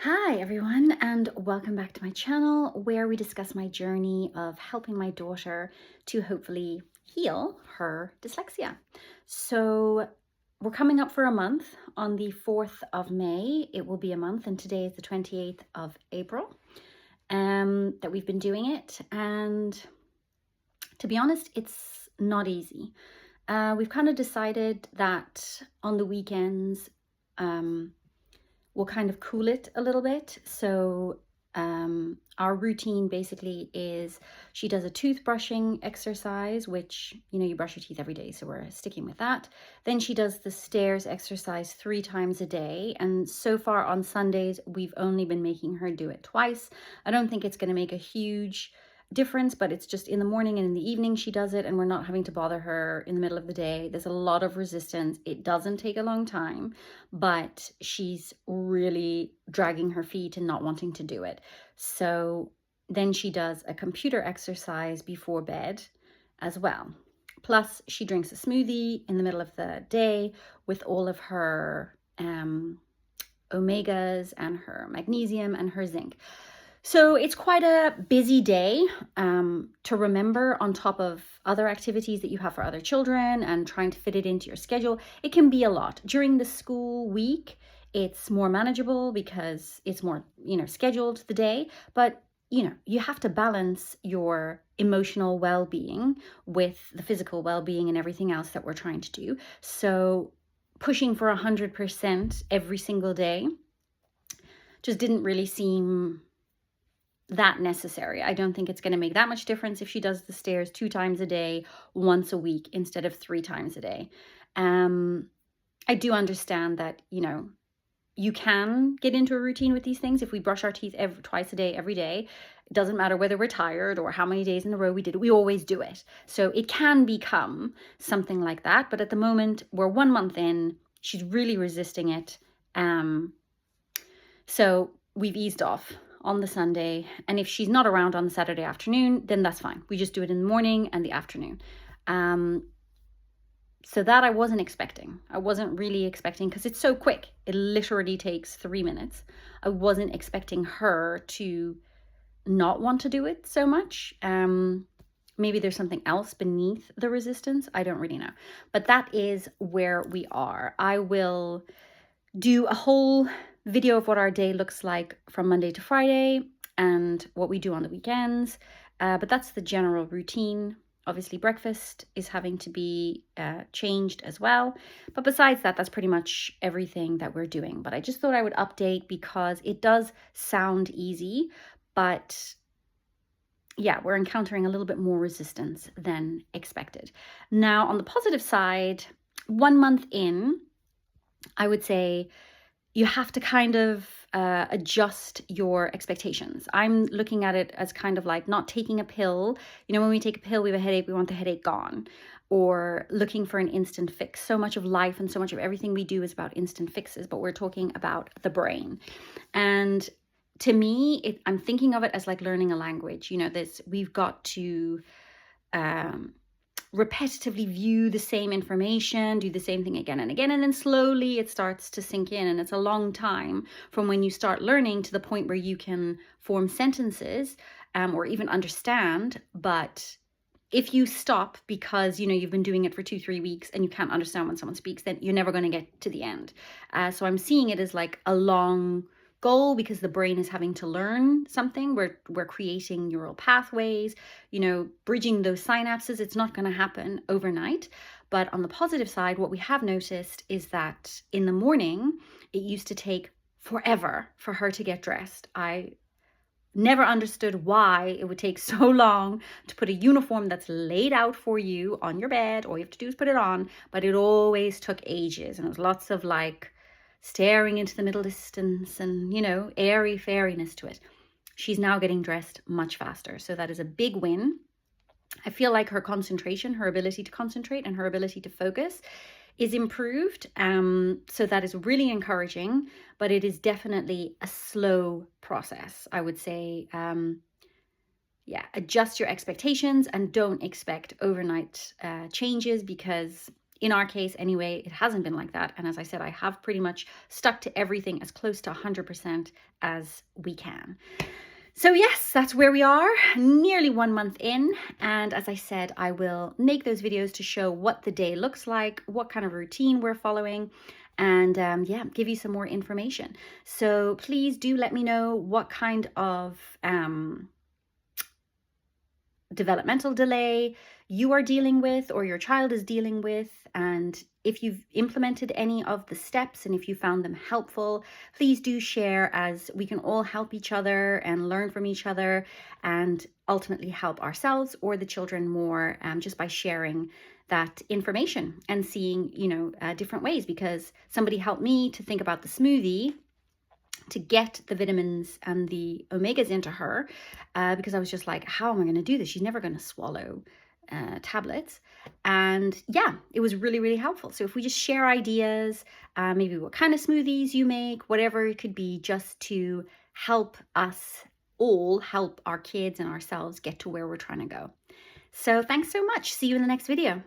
Hi everyone, and welcome back to my channel where we discuss my journey of helping my daughter to hopefully heal her dyslexia. So we're coming up for a month. On the 4th of May it will be a month, and today is the 28th of April that we've been doing it, and to be honest, it's not easy. We've kind of decided that on the weekends we'll kind of cool it a little bit. So our routine basically is she does a toothbrushing exercise, which, you brush your teeth every day. So we're sticking with that. Then she does the stairs exercise 3 times a day. And so far on Sundays, we've only been making her do it twice. I don't think it's going to make a huge difference, but it's just in the morning and in the evening she does it, and we're not having to bother her in the middle of the day. There's a lot of resistance. It doesn't take a long time, but she's really dragging her feet and not wanting to do it. So then she does a computer exercise before bed as well. Plus she drinks a smoothie in the middle of the day with all of her omegas and her magnesium and her zinc. So it's quite a busy day to remember, on top of other activities that you have for other children and trying to fit it into your schedule. It can be a lot. During the school week, it's more manageable because it's more, scheduled the day. But, you have to balance your emotional well-being with the physical well-being and everything else that we're trying to do. So pushing for 100% every single day just didn't really seem that necessary. I don't think it's going to make that much difference if she does the stairs 2 times a day, once a week, instead of 3 times a day. I do understand that, you can get into a routine with these things. If we brush our teeth twice a day, every day, it doesn't matter whether we're tired or how many days in a row we did it, we always do it. So it can become something like that. But at the moment, we're 1 month in, she's really resisting it. So we've eased off on the Sunday, and if she's not around on the Saturday afternoon, then that's fine. We just do it in the morning and the afternoon. So that I wasn't expecting. I wasn't really expecting, because it's so quick. It literally takes 3 minutes. I wasn't expecting her to not want to do it so much. Maybe there's something else beneath the resistance. I don't really know. But that is where we are. I will do a whole video of what our day looks like from Monday to Friday and what we do on the weekends. But that's the general routine. Obviously, breakfast is having to be changed as well. But besides that, that's pretty much everything that we're doing. But I just thought I would update because it does sound easy, but yeah, we're encountering a little bit more resistance than expected. Now, on the positive side, 1 month in, I would say you have to kind of adjust your expectations. I'm looking at it as kind of like not taking a pill. When we take a pill, we have a headache, we want the headache gone, or looking for an instant fix. So much of life and so much of everything we do is about instant fixes, but we're talking about the brain. And to me, I'm thinking of it as like learning a language. We've got to repetitively view the same information, do the same thing again and again, and then slowly it starts to sink in. And it's a long time from when you start learning to the point where you can form sentences or even understand. But if you stop because you've been doing it for 2-3 weeks and you can't understand when someone speaks, then you're never going to get to the end. So I'm seeing it as like a long goal, because the brain is having to learn something. We're creating neural pathways, bridging those synapses. It's not going to happen overnight. But on the positive side, what we have noticed is that in the morning, it used to take forever for her to get dressed. I never understood why it would take so long to put a uniform that's laid out for you on your bed. All you have to do is put it on, but it always took ages, and it was lots of like staring into the middle distance and, airy fairiness to it. She's now getting dressed much faster. So that is a big win. I feel like her concentration, her ability to concentrate and her ability to focus is improved. So that is really encouraging, but it is definitely a slow process. I would say, adjust your expectations and don't expect overnight changes, because in our case anyway, it hasn't been like that. And as I said, I have pretty much stuck to everything as close to 100% as we can. So yes, that's where we are, nearly 1 month in. And as I said, I will make those videos to show what the day looks like, what kind of routine we're following, and yeah, give you some more information. So please do let me know what kind of developmental delay you are dealing with or your child is dealing with, and if you've implemented any of the steps and if you found them helpful, please do share, as we can all help each other and learn from each other and ultimately help ourselves or the children more, just by sharing that information and seeing, different ways. Because somebody helped me to think about the smoothie to get the vitamins and the omegas into her, because I was just like, how am I going to do this? She's never going to swallow tablets. And yeah, it was really, really helpful. So if we just share ideas, maybe what kind of smoothies you make, whatever it could be, just to help us all help our kids and ourselves get to where we're trying to go. So thanks so much. See you in the next video.